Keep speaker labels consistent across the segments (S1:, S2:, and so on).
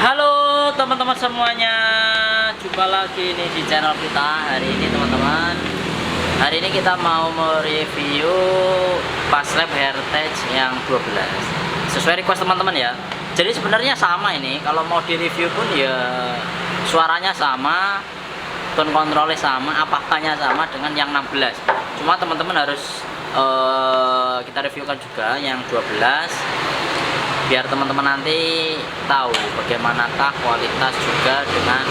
S1: Halo teman-teman semuanya, jumpa lagi nih di channel kita. Hari ini teman-teman, hari ini kita mau mereview Passlab Heritage yang 12 sesuai request teman-teman ya. Jadi sebenarnya sama ini, kalau mau direview pun ya suaranya sama, tone kontrolnya sama, apakahnya sama dengan yang 16. Cuma teman-teman harus kita reviewkan juga yang 12 biar teman-teman nanti tahu bagaimanakah kualitas juga dengan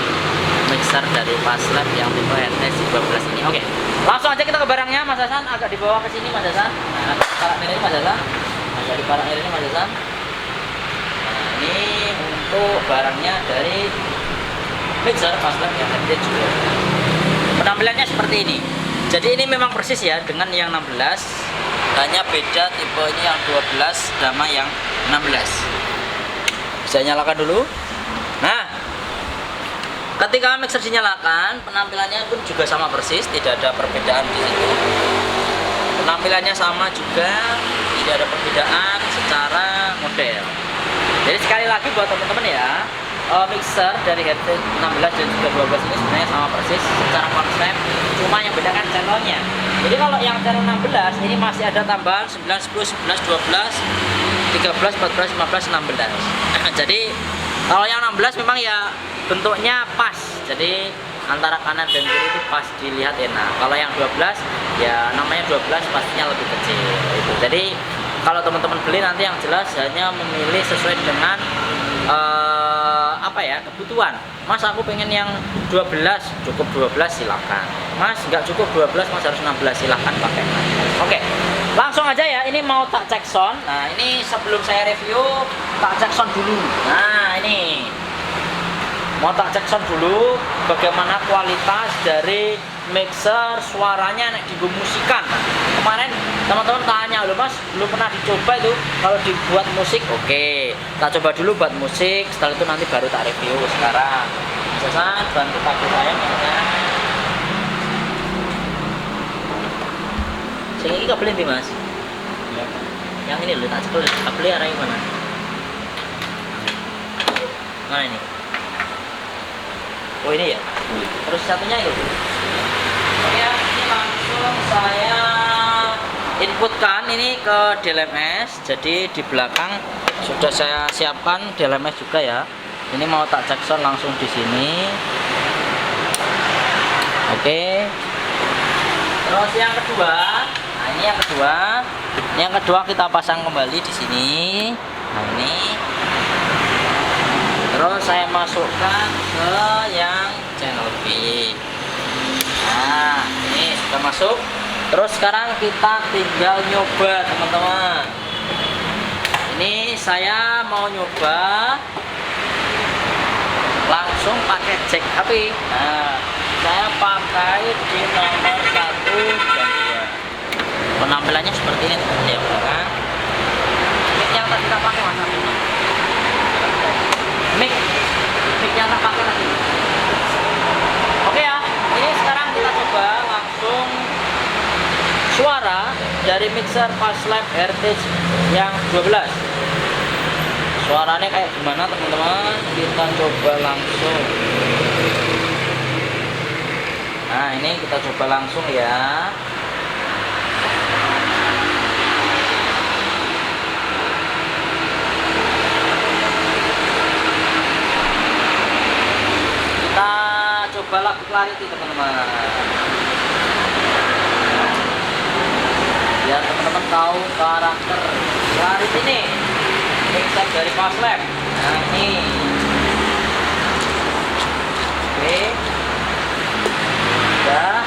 S1: mixer dari Passlab yang tipe Heritage 12 ini. Oke, langsung aja kita ke barangnya. Mas Hasan agak dibawa ke sini Mas Hasan. Nah, parang ini Mas Hasan, agak di parang ini Mas Hasan. Nah, ini untuk barangnya dari mixer Passlab yang Heritage juga. Penampilannya seperti ini. Jadi ini memang persis ya dengan yang 16, hanya beda tipe ini yang 12 sama yang 16. Saya nyalakan dulu. Nah, ketika mixer dinyalakan, penampilannya pun juga sama persis, tidak ada perbedaan di situ. Penampilannya sama juga, tidak ada perbedaan secara model. Jadi sekali lagi buat teman-teman ya, mixer dari Heritage 16 dan juga 12 ini sebenarnya sama persis secara konsep, cuma yang beda kan channelnya. Jadi kalau yang channel 16 ini masih ada tambahan 9, 10, 11, 12, 13, 14, 15, 16. Jadi kalau yang 16 memang ya bentuknya pas, jadi antara kanan dan kiri itu pas dilihat enak. Kalau yang 12 ya namanya 12 pastinya lebih kecil itu. Jadi kalau teman-teman beli nanti yang jelas hanya memilih sesuai dengan apa ya, kebutuhan. Mas aku pengen yang 12, cukup 12 silakan. Mas nggak cukup 12, Mas harus 16, silakan pakai. Oke, langsung aja ya, ini mau tak cek sound. Nah ini sebelum saya review tak cek sound dulu. Nah ini mau tak cek sound dulu bagaimana kualitas dari mixer, suaranya nek dimusikan. Nah, kemarin teman-teman tanya, loh Mas belum pernah dicoba itu kalau dibuat musik. Oke, tak coba dulu buat musik, setelah itu nanti baru tak review. Sekarang Hasan bantu pakai saya ya. Sing ini kabelin nih Mas ya. Yang ini loh tak cekel, kabelnya arahnya mana? Mana ini? Oh ini ya. Terus satunya itu. Oke, ini langsung saya inputkan ini ke DLMS. Jadi di belakang sudah saya siapkan DLMS juga ya. Ini mau tak cek sound langsung di sini. Oke. Terus yang kedua, nah ini yang kedua. Yang kedua kita pasang kembali di sini. Nah ini. Terus saya masukkan ke yang channel B. Nah ini sudah masuk. Terus sekarang kita tinggal nyoba teman-teman. Ini saya mau nyoba langsung pakai jack HP. Nah saya pakai di nomor 1 dan 2. Penampilannya seperti ini teman-teman ya. Mic yang tadi kita pakai Mas Abi. Mic yang tak pakai tadi. Oke ya, ini sekarang kita coba langsung suara dari mixer Passlab Heritage yang 12. Suaranya kayak gimana teman-teman? Kita coba langsung. Nah ini kita coba langsung ya. Kita coba lagu Clarity teman-teman, biar teman-teman tahu karakter Clarity ini mixer dari Passlab. Nah ini oke, udah.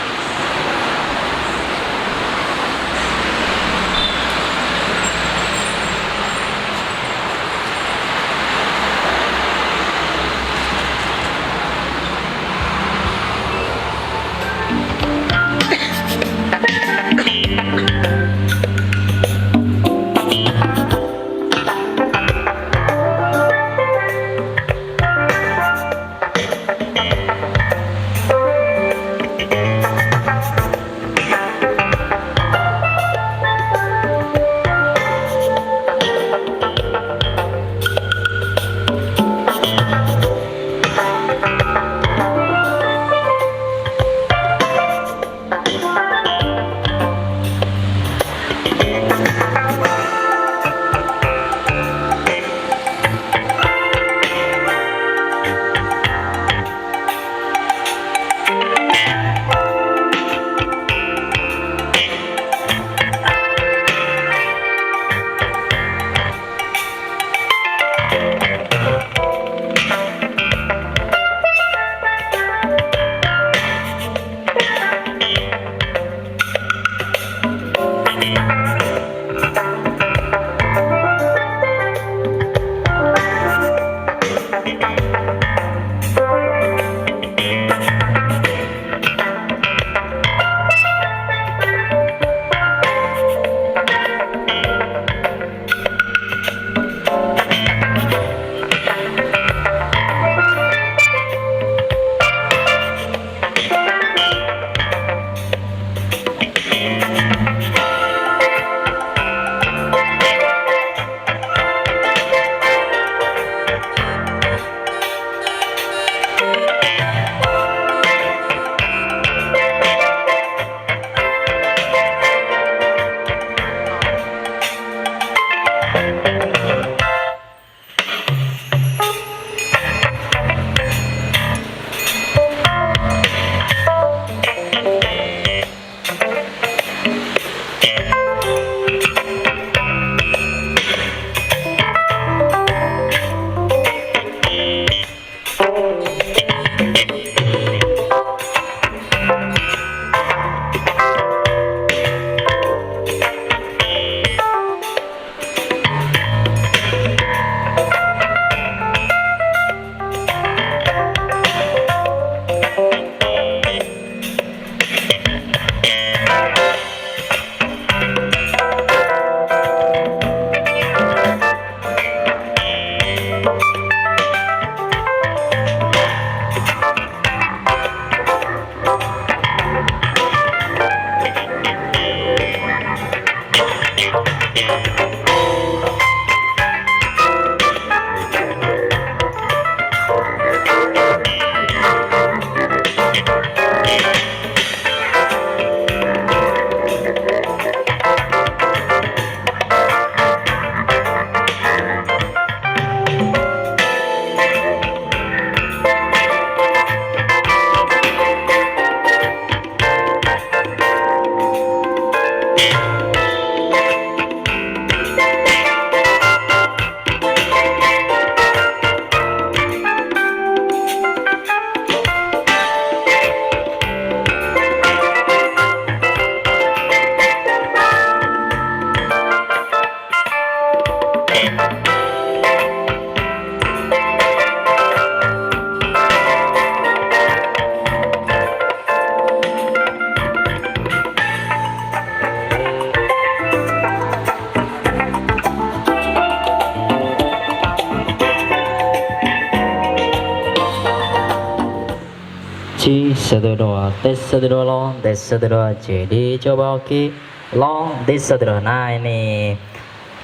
S1: satu dua, tes satu dua long, tes satu dua. Jadi coba oke, long, tes satu dua. Nah ini.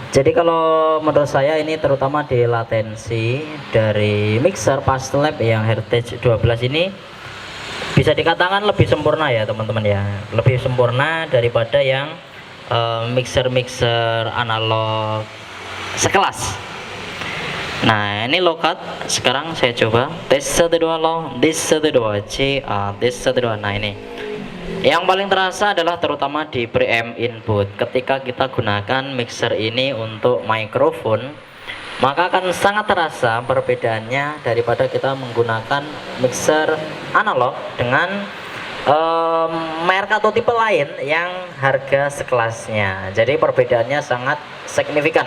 S1: Jadi kalau menurut saya ini terutama di latensi dari mixer Pastelab yang Heritage 12 ini bisa dikatakan lebih sempurna ya teman-teman ya, lebih sempurna daripada yang mixer-mixer analog sekelas. Nah ini low cut, sekarang saya coba tes 12 long, tes 12 C, tes 12. Nah ini yang paling terasa adalah terutama di preamp input. Ketika kita gunakan mixer ini untuk mikrofon, maka akan sangat terasa perbedaannya daripada kita menggunakan mixer analog dengan merek atau tipe lain yang harga sekelasnya. Jadi perbedaannya sangat signifikan.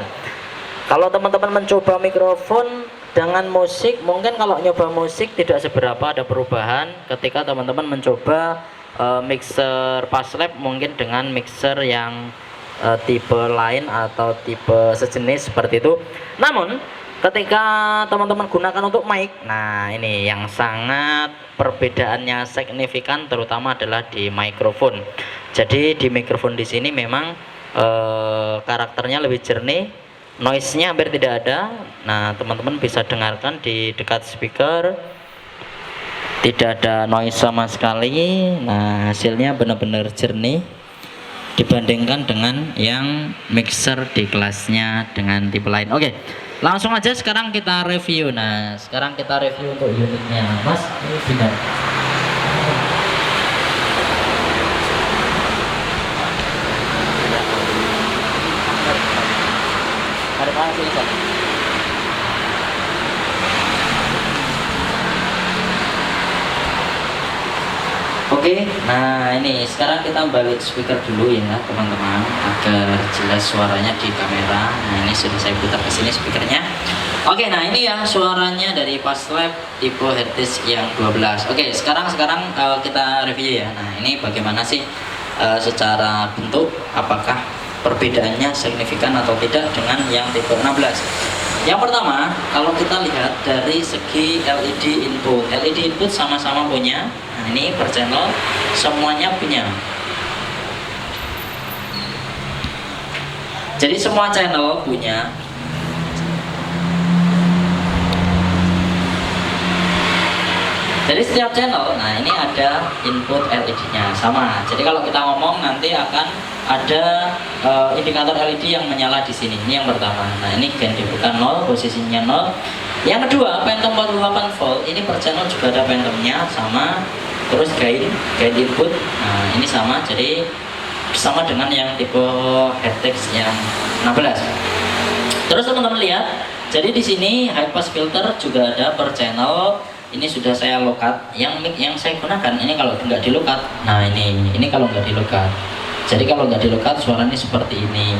S1: Kalau teman-teman mencoba mikrofon dengan musik, mungkin kalau nyoba musik tidak seberapa ada perubahan ketika teman-teman mencoba mixer Pastelab mungkin dengan mixer yang tipe lain atau tipe sejenis seperti itu. Namun ketika teman-teman gunakan untuk mic, nah ini yang sangat perbedaannya signifikan terutama adalah di mikrofon. Jadi di mikrofon di sini memang karakternya lebih jernih, noise-nya hampir tidak ada. Nah teman-teman bisa dengarkan di dekat speaker, tidak ada noise sama sekali. Nah hasilnya benar-benar jernih dibandingkan dengan yang mixer di kelasnya dengan tipe lain. Oke, langsung aja sekarang kita review. Nah sekarang kita review untuk unitnya. Mas ini benar. Ada mana sini Pak? Oke, nah ini sekarang kita balik speaker dulu ya teman-teman agar jelas suaranya di kamera. Nah ini sudah saya putar ke sini speakernya. Oke, nah ini ya suaranya dari Pastelab tipe Heritage yang 12. Oke, sekarang kita review ya. Nah ini bagaimana sih secara bentuk, apakah perbedaannya signifikan atau tidak dengan yang tipe 16. Yang pertama, kalau kita lihat dari segi LED input sama-sama punya. Nah ini per channel semuanya punya. Jadi semua channel punya. Jadi setiap channel, nah ini ada input LED-nya sama. Jadi kalau kita ngomong nanti akan ada indikator LED yang menyala di sini. Ini yang pertama. Nah ini gain dibuka 0, posisinya 0. Yang kedua, Phantom 48 volt. Ini per channel juga ada phantomnya sama. Terus gain input. Nah ini sama. Jadi sama dengan yang tipe Heritage yang 16. Terus teman-teman lihat. Jadi di sini high pass filter juga ada per channel. Ini sudah saya low cut. Yang mic yang saya gunakan ini kalau nggak di low cut. Nah ini kalau nggak di low cut. Jadi kalau nggak di low cut suaranya seperti ini.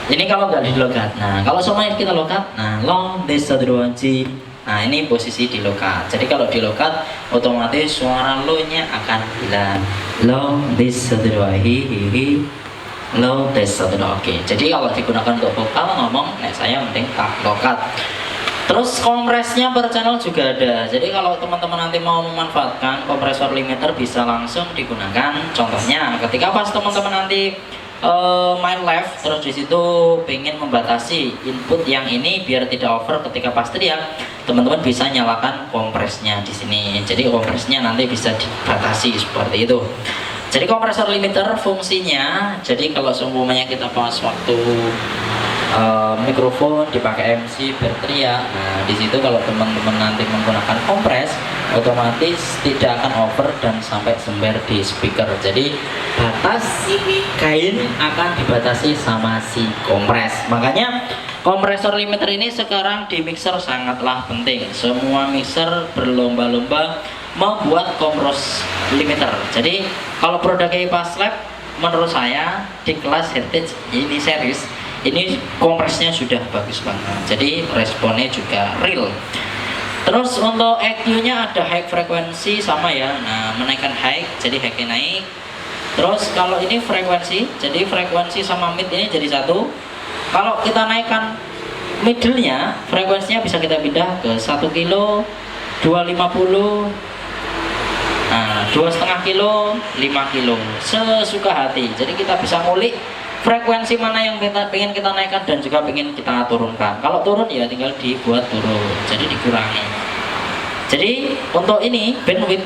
S1: Ini kalau nggak di low cut. Nah kalau semuanya kita low cut, nah long this 12G. Nah ini posisi di low cut. Jadi kalau di low cut otomatis suara low nya akan hilang. Long this 12G. Low test 1. Oke. Jadi kalau digunakan untuk vokal ngomong, nah saya mending tak low cut. Terus kompresnya per channel juga ada. Jadi kalau teman-teman nanti mau memanfaatkan kompresor limiter bisa langsung digunakan. Contohnya ketika pas teman-teman nanti main live terus di situ pengen membatasi input yang ini biar tidak over ketika pas teriak, teman-teman bisa nyalakan kompresnya di sini. Jadi kompresnya nanti bisa dibatasi seperti itu. Jadi kompresor limiter fungsinya, jadi kalau seumpamanya kita pas waktu mikrofon dipakai MC berteriak, nah di situ kalau teman-teman nanti menggunakan kompres, otomatis tidak akan over dan sampai sember di speaker. Jadi batas gain akan dibatasi sama si kompres. Makanya kompresor limiter ini sekarang di mixer sangatlah penting. Semua mixer berlomba-lomba membuat kompres limiter. Jadi kalau produknya Pastelab menurut saya di kelas Heritage ini series ini kompresnya sudah bagus banget. Jadi responnya juga real. Terus untuk EQ nya ada high frekuensi sama ya. Nah menaikkan high jadi high naik. Terus kalau ini frekuensi, jadi frekuensi sama mid ini jadi satu. Kalau kita naikkan middle-nya frekuensinya bisa kita pindah ke 1 kilo, 250, nah 2,5 kilo, 5 kilo, sesuka hati. Jadi kita bisa ngulik frekuensi mana yang kita pengen kita naikkan dan juga pengen kita turunkan. Kalau turun ya tinggal dibuat turun, jadi dikurangi. Jadi untuk ini bandwidth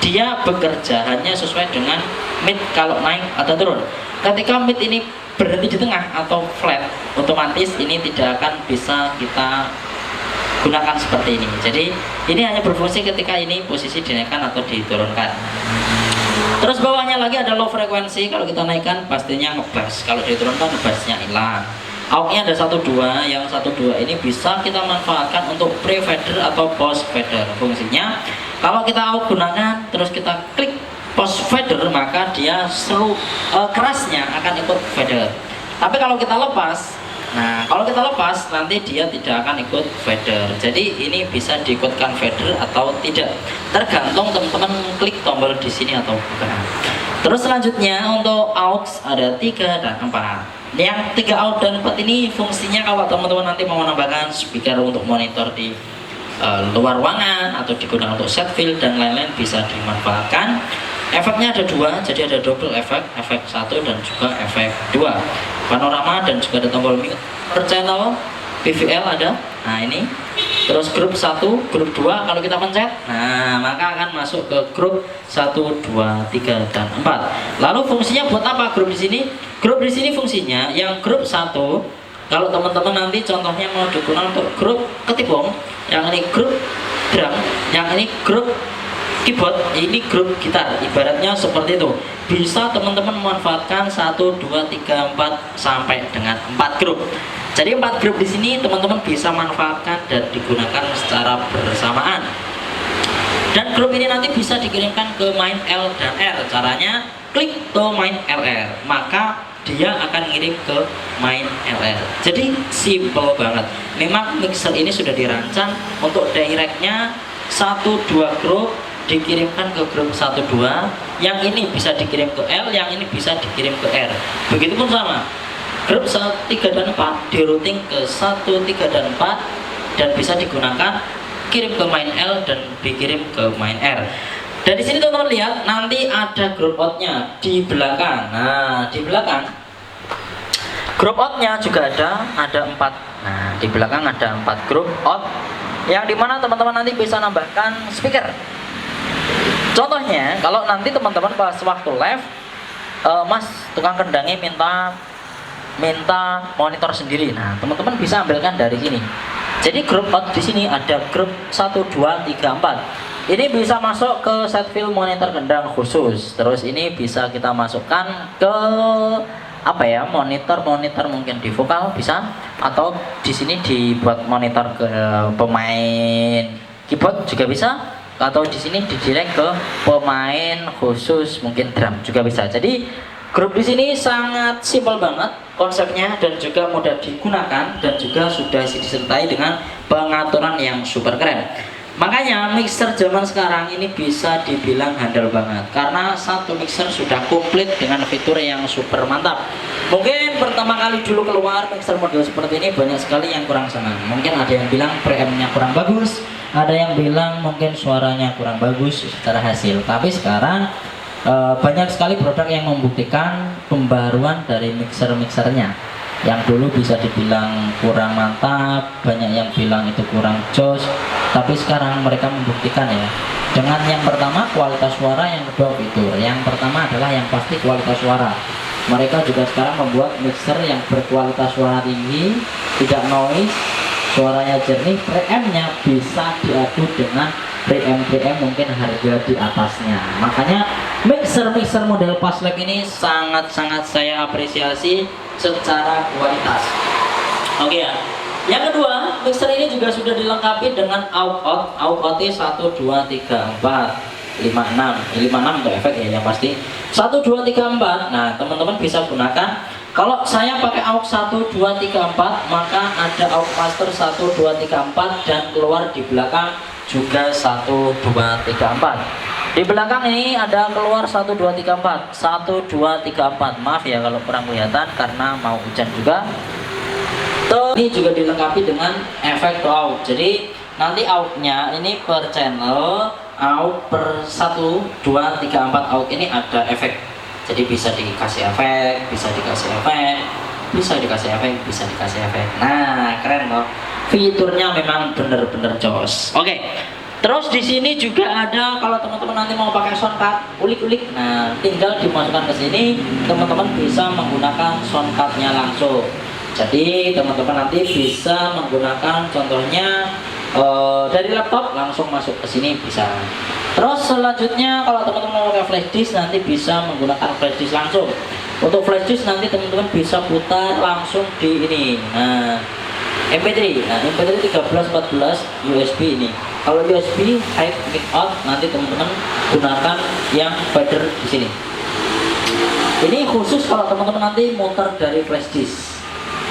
S1: dia bekerja hanya sesuai dengan mid kalau naik atau turun. Ketika mid ini berhenti di tengah atau flat, otomatis ini tidak akan bisa kita gunakan seperti ini. Jadi ini hanya berfungsi ketika ini posisi dinaikkan atau diturunkan. Terus bawahnya lagi ada low frekuensi. Kalau kita naikkan pastinya ngebass, kalau diturunkan ngebassnya hilang. AUX-nya ada 1 2, yang 1 2 ini bisa kita manfaatkan untuk pre-fader atau post fader. Fungsinya kalau kita AUX gunakan terus kita klik post fader, maka dia seluruh kerasnya akan ikut fader. Tapi kalau kita lepas, nah kalau kita lepas nanti dia tidak akan ikut fader. Jadi ini bisa diikutkan fader atau tidak, tergantung teman-teman klik tombol di sini atau bukan. Terus selanjutnya untuk AUX ada 3 dan 4. Yang 3 AUX dan 4 ini fungsinya kalau teman-teman nanti mau menambahkan speaker untuk monitor di luar ruangan atau digunakan untuk set fill dan lain-lain bisa dimanfaatkan. Efeknya ada 2, jadi ada double efek, efek 1 dan juga efek 2, panorama dan juga ada tombol mute. Per channel PVL ada, nah ini. Terus grup 1, grup 2 kalau kita pencet, nah maka akan masuk ke grup 1, 2, 3 dan 4. Lalu fungsinya buat apa grup di sini? Grup di sini fungsinya yang grup 1, kalau teman-teman nanti contohnya mau digunakan untuk grup ketipung, yang ini grup drum, yang ini grup keyboard, ini grup gitar, ibaratnya seperti itu. Bisa teman-teman memanfaatkan 1, 2, 3, 4 sampai dengan 4 grup. Jadi 4 grup di sini teman-teman bisa manfaatkan dan digunakan secara bersamaan. Dan grup ini nanti bisa dikirimkan ke main L dan R. Caranya klik to main LR, maka dia akan ngirim ke main LR. Jadi simple banget. Memang mixer ini sudah dirancang untuk directnya 1, 2 grup dikirimkan ke grup 1, 2, yang ini bisa dikirim ke L, yang ini bisa dikirim ke R. Begitupun sama grup 1, 3 dan 4 di routing ke 1, 3 dan 4 dan bisa digunakan kirim ke main L dan dikirim ke main R. Dan di sini teman-teman lihat nanti ada grup outnya di belakang. Nah di belakang grup outnya juga ada 4. Nah di belakang ada 4 grup out yang dimana teman-teman nanti bisa nambahkan speaker. Contohnya kalau nanti teman-teman pas waktu live, mas tukang kendangnya minta monitor sendiri. Nah teman-teman bisa ambilkan dari sini. Jadi grup out di sini ada grup 1, 2, 3, 4. Ini bisa masuk ke set fill monitor kendang khusus. Terus ini bisa kita masukkan ke apa ya, monitor mungkin di vokal bisa, atau di sini dibuat monitor ke pemain keyboard juga bisa, atau di sini didirect ke pemain khusus mungkin drum juga bisa. Jadi grup di sini sangat simpel banget konsepnya dan juga mudah digunakan dan juga sudah disertai dengan pengaturan yang super keren. Makanya mixer zaman sekarang ini bisa dibilang handal banget karena satu mixer sudah komplit dengan fitur yang super mantap. Mungkin pertama kali dulu keluar mixer model seperti ini banyak sekali yang kurang senang. Mungkin ada yang bilang preampnya kurang bagus, ada yang bilang mungkin suaranya kurang bagus secara hasil. Tapi sekarang banyak sekali produk yang membuktikan pembaruan dari mixer-mixernya. Yang dulu bisa dibilang kurang mantap, banyak yang bilang itu kurang jos, tapi sekarang mereka membuktikan ya dengan yang pertama kualitas suara, yang kedua fitur. Yang pertama adalah yang pasti kualitas suara. Mereka juga sekarang membuat mixer yang berkualitas suara tinggi, tidak noise, suaranya jernih, preampnya bisa diadu dengan preamp mungkin harga di atasnya. Makanya mixer model Paslab ini sangat-sangat saya apresiasi secara kualitas. Oke ya. Yang kedua, mixer ini juga sudah dilengkapi dengan out 1, 2, 3, 4, 5, 6 untuk efek ya yang pasti 1, 2, 3, 4. Nah teman-teman bisa gunakan. Kalau saya pakai AUX 1, 2, 3, 4, maka ada AUX master 1, 2, 3, 4 dan keluar di belakang juga 1, 2, 3, 4. Di belakang ini ada keluar 1, 2, 3, 4, 1, 2, 3, 4. Maaf ya kalau kurang kelihatan karena mau hujan juga. Ini juga dilengkapi dengan efek out. Jadi nanti outnya ini per channel, out per 1, 2, 3, 4 out ini ada efek. Jadi bisa dikasih efek, bisa dikasih efek, bisa dikasih efek, bisa dikasih efek. Nah, keren loh. Fiturnya memang bener-bener jos. Oke. Terus di sini juga ada, kalau teman-teman nanti mau pakai soundcard ulik-ulik, nah tinggal dimasukkan ke sini, teman-teman bisa menggunakan soundcardnya langsung. Jadi teman-teman nanti bisa menggunakan contohnya dari laptop langsung masuk ke sini bisa. Terus selanjutnya kalau teman-teman mau pakai flash disk nanti bisa menggunakan flash disk langsung. Untuk flash disk nanti teman-teman bisa putar langsung di ini. Nah, MP3. Nah, MP3 13 14 USB ini. Kalau USB high mid out nanti teman-teman gunakan yang fader di sini. Ini khusus kalau teman-teman nanti muter dari flash disk.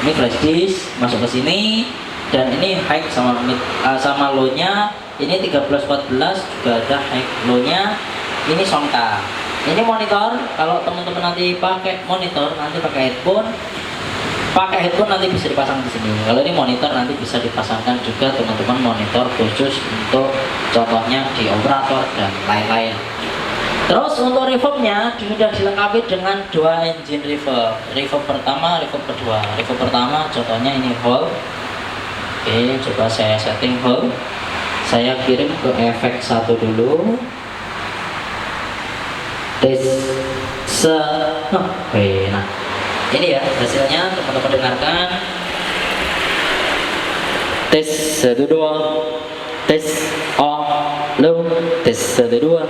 S1: Ini flash disk masuk ke sini dan ini high sama mid sama low nya. Ini 13 14 juga ada high low nya. Ini soundcard. Ini monitor. Kalau teman-teman nanti pakai monitor, nanti pakai headphone nanti bisa dipasang di sini. Kalau ini monitor nanti bisa dipasangkan juga teman-teman, monitor khusus untuk contohnya di operator dan lain-lain. Terus untuk reverbnya sudah dilengkapi dengan 2 engine reverb. Reverb pertama, reverb kedua. Reverb pertama contohnya ini hall. Oke, coba saya setting hall. Saya kirim ke efek 1 dulu. Tes nah ini ya hasilnya, teman-teman dengarkan. Tes 1 2, tes low, tes 1 2,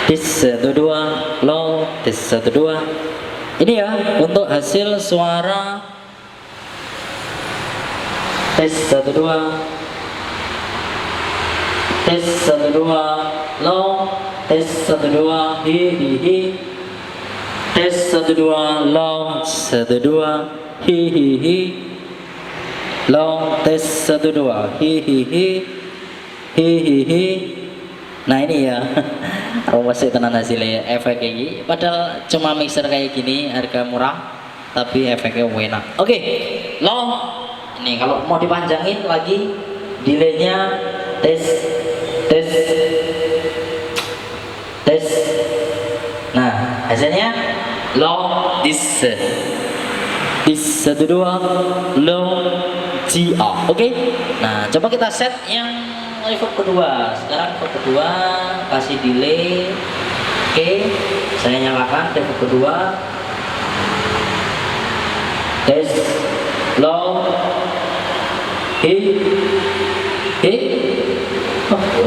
S1: tes 1 2, low, tes 1 2. Ini ya untuk hasil suara tes 1 2, tes 1 2, low, tes 1 2, hi, tes 1 2, low, 1 2, hi, low, tes 1 2, hi. Nah ini ya masih tenan hasilnya efek kayak gini. Padahal cuma mixer kayak gini harga murah tapi efeknya enak. Oke, low. Ini kalau mau dipanjangin lagi delaynya tes. Nah hasilnya low this 1 2, low GA. Oke. Nah coba kita set yang reverb kedua. Sekarang reverb kedua kasih delay. Oke, saya nyalakan reverb kedua. Tes low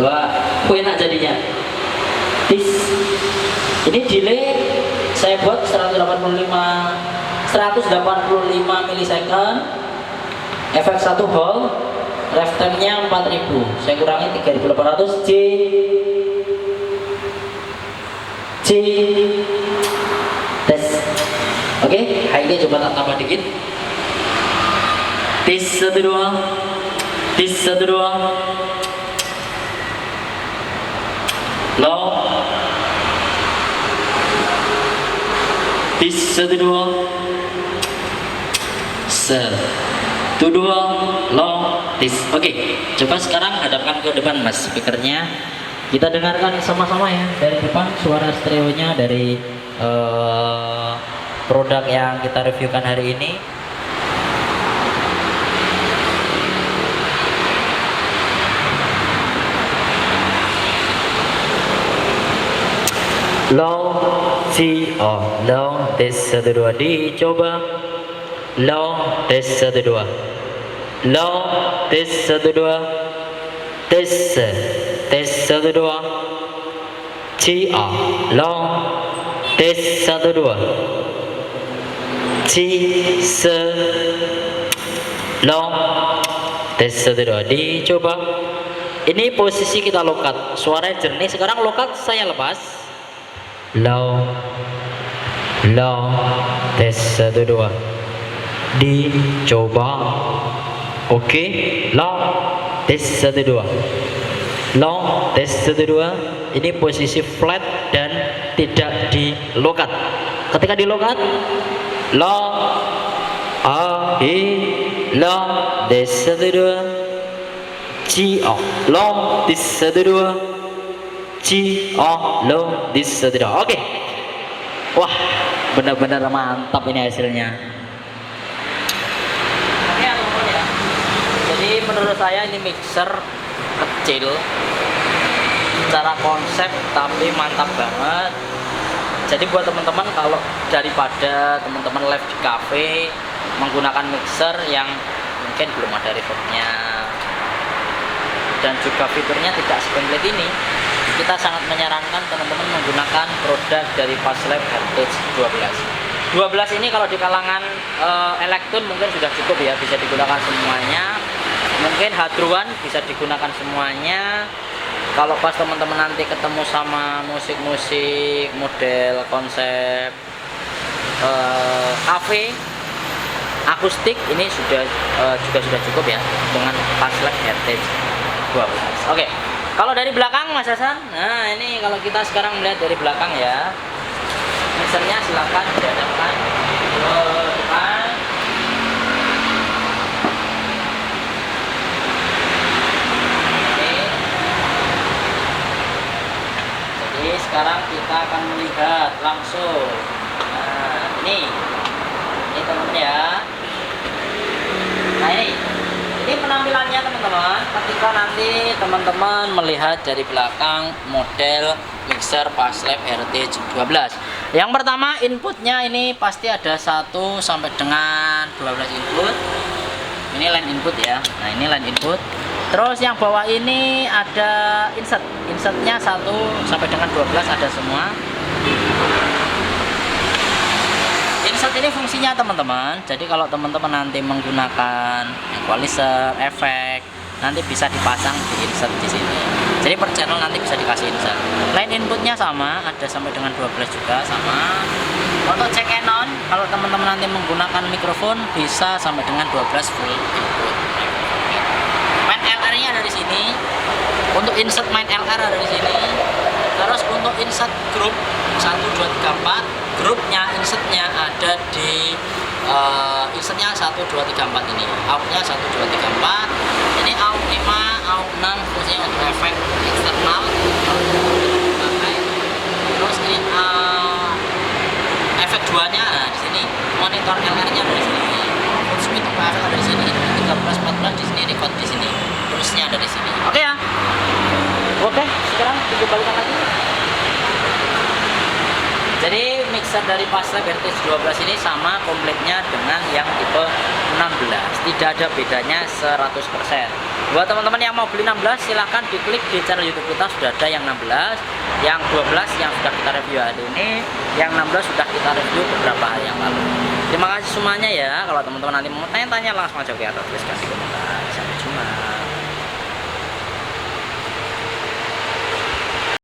S1: wah enak jadinya. Ini delay saya buat 185 milisecond, efek 1 hall, ref time nya 4000, saya kurangi 3800 C tes. Oke, high nya coba tak tambah dikit. Tes 1 2, tes 1 2, low, tes 1 2, 1 2, low, tes. Oke, coba sekarang hadapkan ke depan mas speakernya, kita dengarkan sama-sama ya dari depan suara stereonya dari produk yang kita reviewkan hari ini. Low C low tes 1 2 dicoba. Low tes 1 2, low tes 1 2, tes 1 2, C low tes 1 2, C low tes 1 2 dicoba. Ini posisi kita lokat, suaranya jernih. Sekarang lokat saya lepas. Low tes 1 2 dicoba. Oke, low tes 1 2, low tes 1 2. Ini posisi flat dan tidak di lokat. Ketika di lokat low hi long desa dua chi long desa dua chi long desa dua. Oke. Wah, benar-benar mantap ini hasilnya. Oke, teman-teman ya. Jadi menurut saya ini mixer kecil secara konsep tapi mantap banget. Jadi buat teman-teman, kalau daripada teman-teman live di cafe menggunakan mixer yang mungkin belum ada reverbnya dan juga fiturnya tidak sekomplit ini, kita sangat menyarankan teman-teman menggunakan produk dari Passlab Heritage 12 ini. Kalau di kalangan elektron mungkin sudah cukup ya, bisa digunakan semuanya. Mungkin hadruan bisa digunakan semuanya. Kalau pas teman-teman nanti ketemu sama musik-musik model konsep cafe akustik, ini juga sudah cukup ya dengan Passlab Heritage 12. Oke. Kalau dari belakang Mas Hasan, nah ini kalau kita sekarang melihat dari belakang ya, mixernya silakan dihadapkan ke depan. Jadi sekarang kita akan melihat langsung. Nah ini teman-teman ya. Nah ini penampilannya teman-teman ketika nanti teman-teman melihat dari belakang model mixer Passlab Heritage 12. Yang pertama, inputnya ini pasti ada 1 sampai dengan 12 input. Ini line input ya. Nah ini line input. Terus yang bawah ini ada insertnya 1 sampai dengan 12 ada semua. Insert ini fungsinya teman-teman, jadi kalau teman-teman nanti menggunakan equalizer, efek, nanti bisa dipasang di insert di sini. Jadi per channel nanti bisa dikasih insert. Line inputnya sama, ada sampai dengan 12 juga sama. Untuk check and on, kalau teman-teman nanti menggunakan mikrofon bisa sampai dengan 12 full input. Main LR-nya ada di sini. Untuk insert main LR ada di sini. Terus untuk insert grup 1, 2, 3, 4, grupnya insertnya ada di insertnya 1, 2, 3, 4 ini. Outnya 1, 2, 3, 4. Ini out 5, out 6 fungsinya untuk efek eksternal. Terus ini efek 2-nya nah, di sini. Monitor LR-nya ada di sini. Full speed efek ada di sini. 13, 14 di sini, record di sini. Terusnya ada di sini. Oke ya. Oke, sekarang kita balikan lagi. Jadi mixer dari Passlab Heritage 12 ini sama komplitnya dengan yang tipe 16, tidak ada bedanya 100%. Buat teman-teman yang mau beli 16 silahkan diklik di channel YouTube kita, sudah ada yang 16, yang 12 yang sudah kita review hari ini, yang 16 sudah kita review beberapa hari yang lalu. Terima kasih semuanya ya. Kalau teman-teman nanti mau tanya-tanya langsung aja ke atas, tulis kasih komentar.